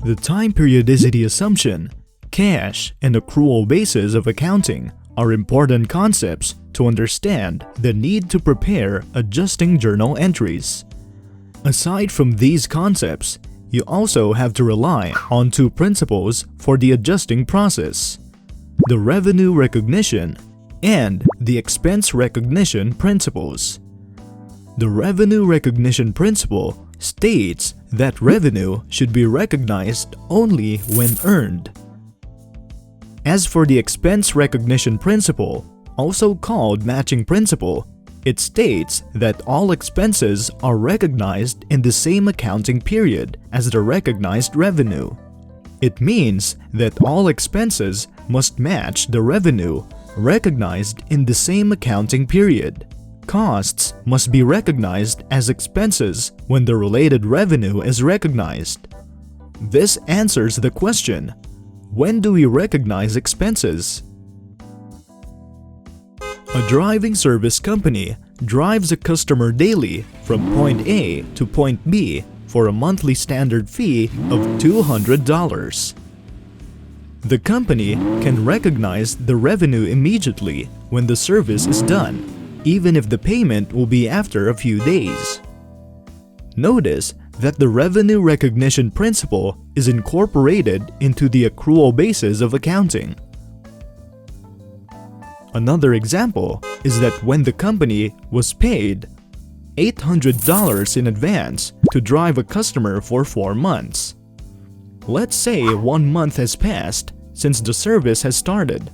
The time periodicity assumption, cash, and accrual basis of accounting are important concepts to understand the need to prepare adjusting journal entries. Aside from these concepts, you also have to rely on two principles for the adjusting process: the revenue recognition and the expense recognition principles. The revenue recognition principle states that revenue should be recognized only when earned. As for the expense recognition principle, also called matching principle, it states that all expenses are recognized in the same accounting period as the recognized revenue. It means that all expenses must match the revenue recognized in the same accounting period. Costs must be recognized as expenses when the related revenue is recognized. This answers the question, when do we recognize expenses? A driving service company drives a customer daily from point A to point B for a monthly standard fee of $200. The company can recognize the revenue immediately when the service is done, even if the payment will be after a few days. Notice that the revenue recognition principle is incorporated into the accrual basis of accounting. Another example is that when the company was paid $800 in advance to drive a customer for 4 months. Let's say 1 month has passed since the service has started.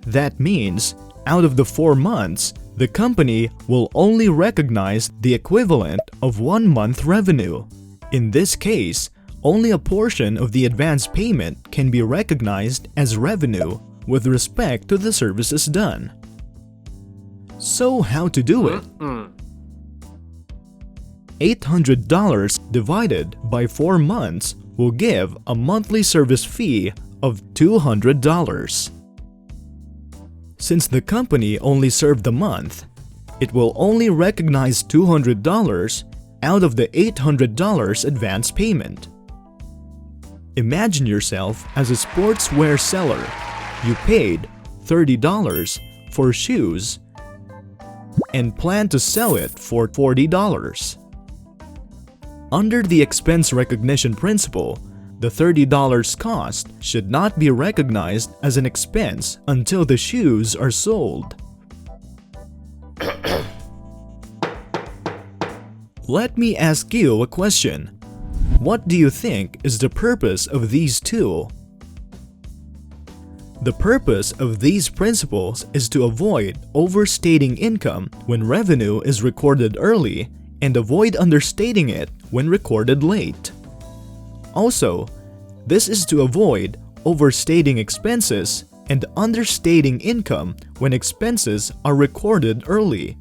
That means, out of the 4 months, the company will only recognize the equivalent of 1 month revenue. In this case, only a portion of the advance payment can be recognized as revenue with respect to the services done. So how to do it? $800 divided by 4 months will give a monthly service fee of $200. Since the company only served the month, it will only recognize $200 out of the $800 advance payment. Imagine yourself as a sportswear seller. You paid $30 for shoes and plan to sell it for $40. Under the expense recognition principle, the $30 cost should not be recognized as an expense until the shoes are sold. Let me ask you a question. What do you think is the purpose of these two? The purpose of these principles is to avoid overstating income when revenue is recorded early and avoid understating it when recorded late. Also, this is to avoid overstating expenses and understating income when expenses are recorded early.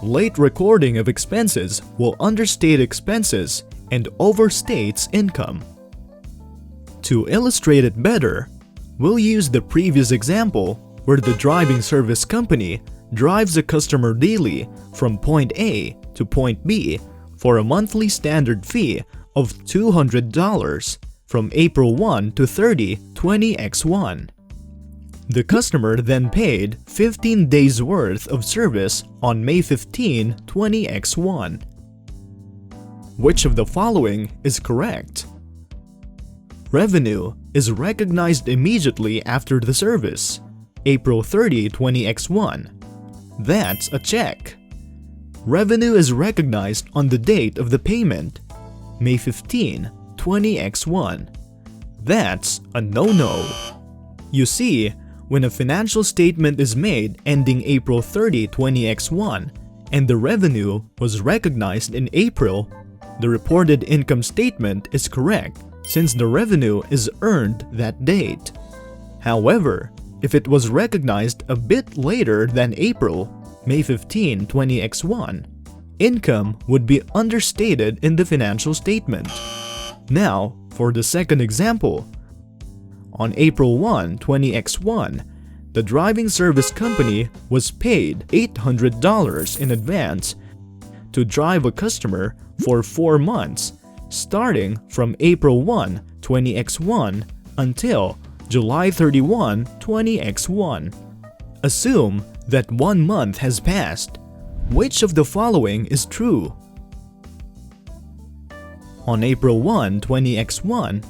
Late recording of expenses will understate expenses and overstates income. To illustrate it better, we'll use the previous example where the driving service company drives a customer daily from point A to point B for a monthly standard fee of $200 from April 1 to 30, 20x1. The customer then paid 15 days worth of service on May 15, 20x1. Which of the following is correct? Revenue is recognized immediately after the service, April 30, 20x1. That's a check. Revenue is recognized on the date of the payment, May 15, 20x1. That's a no-no. You see, when a financial statement is made ending April 30, 20x1, and the revenue was recognized in April, the reported income statement is correct since the revenue is earned that date. However, if it was recognized a bit later than April, May 15, 20x1, income would be understated in the financial statement. Now, for the second example. On April 1, 20x1, the driving service company was paid $800 in advance to drive a customer for 4 months, starting from April 1, 20x1 until July 31, 20x1. Assume that 1 month has passed. Which of the following is true? On April 1, 20x1,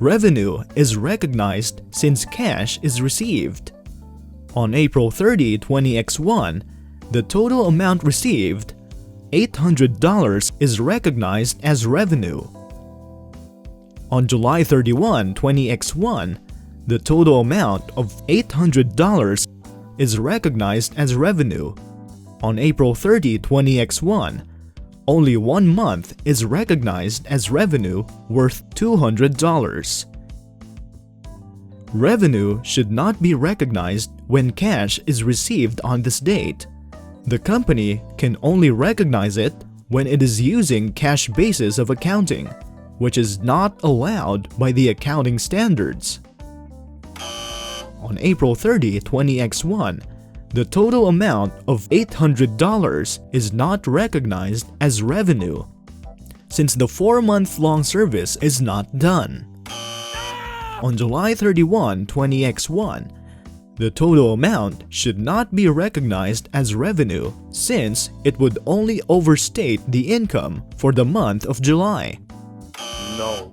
revenue is recognized since cash is received. On April 30, 20x1, the total amount received, $800, is recognized as revenue. On July 31, 20x1, the total amount of $800 is recognized as revenue. On April 30, 20x1, only 1 month is recognized as revenue worth $200. Revenue should not be recognized when cash is received on this date. The company can only recognize it when it is using cash basis of accounting, which is not allowed by the accounting standards. On April 30, 20x1, the total amount of $800 is not recognized as revenue, since the 4-month-long service is not done. On July 31, 20x1, the total amount should not be recognized as revenue since it would only overstate the income for the month of July. No.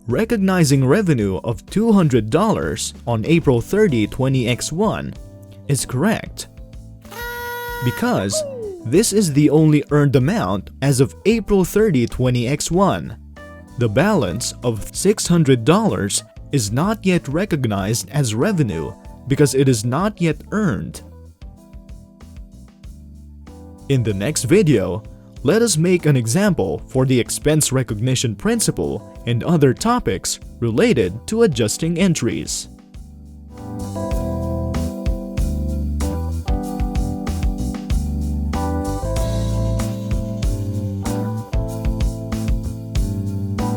Recognizing revenue of $200 on April 30, 20x1 is correct because this is the only earned amount as of April 30, 20x1. The balance of $600 is not yet recognized as revenue because it is not yet earned. In the next video, let us make an example for the expense recognition principle and other topics related to adjusting entries.